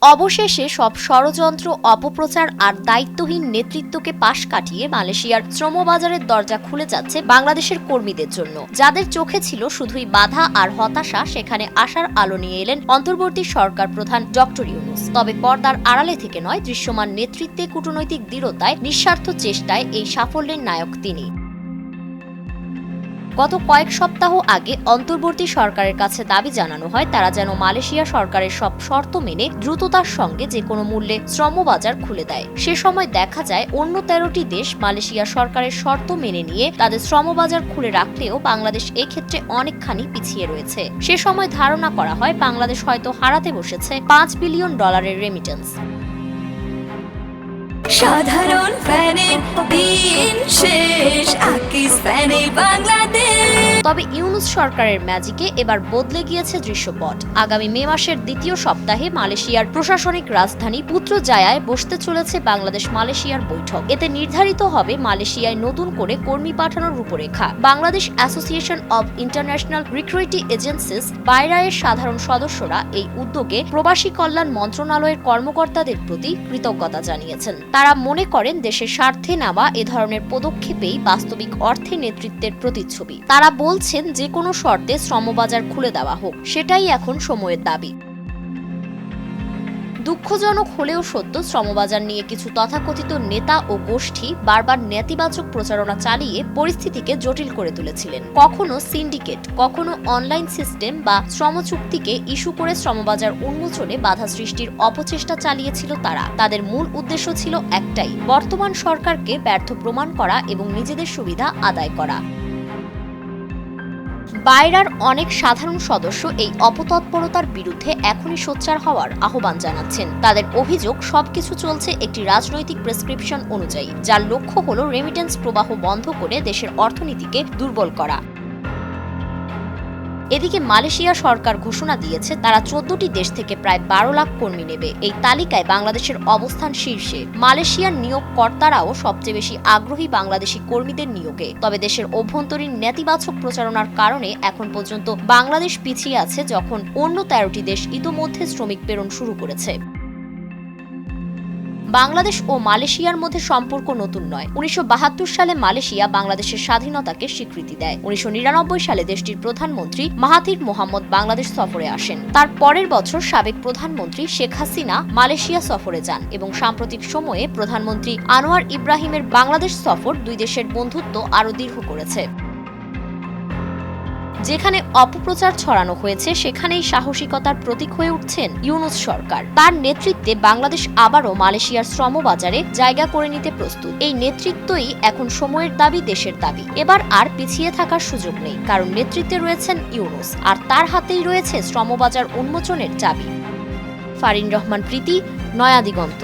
অবশেষে সব ষড়যন্ত্র, অপপ্রচার আর দায়িত্বহীন নেতৃত্বকে পাশ কাটিয়ে মালয়েশিয়ার শ্রমবাজারের দরজা খুলে যাচ্ছে বাংলাদেশের কর্মীদের জন্য। যাদের চোখে ছিল শুধুই বাধা আর হতাশা, সেখানে আশার আলো নিয়ে এলেন অন্তর্বর্তী সরকার প্রধান ডক্টর ইউনূস। তবে পর্দার আড়ালে থেকে নয়, দৃশ্যমান নেতৃত্বে, কূটনৈতিক দৃঢ়তায়, নিঃস্বার্থ চেষ্টায় এই সাফল্যের নায়ক তিনি। গত কয়েক সপ্তাহ আগে অন্তর্বর্তী সরকারের কাছে দাবি জানানো হয় তারা যেন মালয়েশিয়া সরকারের সব শর্ত মেনে দ্রুততার সঙ্গে যে কোনো মূল্যে শ্রমবাজার খুলে দেয়। সে সময় দেখা যায় অন্য 13টি দেশ মালয়েশিয়া সরকারের শর্ত মেনে নিয়ে তাদের শ্রমবাজার খুলে রাখলেও বাংলাদেশ এক্ষেত্রে অনেকখানি পিছিয়ে রয়েছে। সে সময় ধারণা করা হয় বাংলাদেশ হয়তো হারাতে বসেছে $5 বিলিয়ন রেমিটেন্স। সাধারণ ফ্যানের দিন শেষ, আকিস ফ্যানে বাংলাদেশ। তবে ইউনূস সরকারের ম্যাজিকে এবার বদলে গিয়েছে দৃশ্যপট। আগামী মে মাসের দ্বিতীয় সপ্তাহে মালয়েশিয়ার প্রশাসনিক রাজধানী পুত্রজায়ায় বসতে চলেছে বাংলাদেশ মালয়েশিয়ার বৈঠক। এতে নির্ধারিত হবে মালয়েশিয়ায় নতুন করে কর্মী পাঠানোর রূপরেখা। Bangladesh association of international recruiting agencies বাইরায়ের সাধারণ সদস্যরা এই উদ্যোগে প্রবাসী কল্যাণ মন্ত্রণালয়ের কর্মকর্তাদের প্রতি কৃতজ্ঞতা জানিয়েছেন। তারা মনে করেন দেশের স্বার্থে নেওয়া এ ধরনের পদক্ষেপেই বাস্তবিক অর্থে নেতৃত্বের প্রতিচ্ছবি। তারা বলছেন যে কোনো শর্তে শ্রমবাজার খুলে দেওয়া হোক, সেটাই এখন সময়ের দাবি। দুঃখজনক হলেও সত্য, শ্রমবাজার নিয়ে কিছু তথাকথিত নেতা ও গোষ্ঠী বারবার নেতিবাচক প্রচারণা চালিয়ে পরিস্থিতিকে জটিল করে তুলেছিলেন। কখনো সিন্ডিকেট, কখনো অনলাইন সিস্টেম বা শ্রমচুক্তিকে ইস্যু করে শ্রমবাজার উন্মোচনে বাধা সৃষ্টির অপচেষ্টা চালিয়েছিল তারা। তাদের মূল উদ্দেশ্য ছিল একটাই, বর্তমান সরকারকে ব্যর্থ প্রমাণ করা এবং নিজেদের সুবিধা আদায় করা। বাইরার অনেক সাধারণ সদস্য এই অপতৎপরতার বিরুদ্ধে এখনই সোচ্চার হওয়ার আহ্বান জানাচ্ছেন। তাদের অভিযোগ, সবকিছু চলছে একটি রাজনৈতিক প্রেসক্রিপশন অনুযায়ী, যার লক্ষ্য হলো রেমিটেন্স প্রবাহ বন্ধ করে দেশের অর্থনীতিকে দুর্বল করা। এদিকে মালয়েশিয়া সরকার ঘোষণা দিয়েছে তারা 14টি দেশ থেকে প্রায় 12 লাখ কর্মী নেবে। এই তালিকায় বাংলাদেশের অবস্থান শীর্ষে। মালয়েশিয়ার নিয়োগকর্তারাও সবচেয়ে বেশি আগ্রহী বাংলাদেশি কর্মীদের নিয়োগে। তবে দেশের অভ্যন্তরীণ নেতিবাচক প্রচারণার কারণে এখন পর্যন্ত বাংলাদেশ পিছিয়ে আছে, যখন অন্য 13টি দেশ ইতোমধ্যে শ্রমিক প্রেরণ শুরু করেছে। বাংলাদেশ ও মালয়েশিয়ার মধ্যে সম্পর্ক নতুন নয়। 1972 সালে মালয়েশিয়া বাংলাদেশের স্বাধীনতাকে স্বীকৃতি দেয়। 1999 সালে দেশটির প্রধানমন্ত্রী মাহাথির মোহাম্মদ বাংলাদেশ সফরে আসেন। তার পরের বছর সাবেক প্রধানমন্ত্রী শেখ হাসিনা মালয়েশিয়া সফরে যান এবং সাম্প্রতিক সময়ে প্রধানমন্ত্রী আনোয়ার ইব্রাহিমের বাংলাদেশ সফর দুই দেশের বন্ধুত্ব আরও দৃঢ় করেছে। যেখানে অপপ্রচার ছড়ানো হয়েছে, সেখানেই সাহসিকতার প্রতীক হয়ে উঠছেন ইউনূস সরকার। তার নেতৃত্বে বাংলাদেশ আবারও মালয়েশিয়ার শ্রমবাজারে জায়গা করে নিতে প্রস্তুত। এই নেতৃত্বই এখন সময়ের দাবি, দেশের দাবি। এবার আর পিছিয়ে থাকার সুযোগ নেই, কারণ নেতৃত্বে রয়েছেন ইউনূস, আর তার হাতেই রয়েছে শ্রমবাজার উন্মোচনের চাবি। ফারিন রহমান প্রীতি, নয়া দিগন্ত।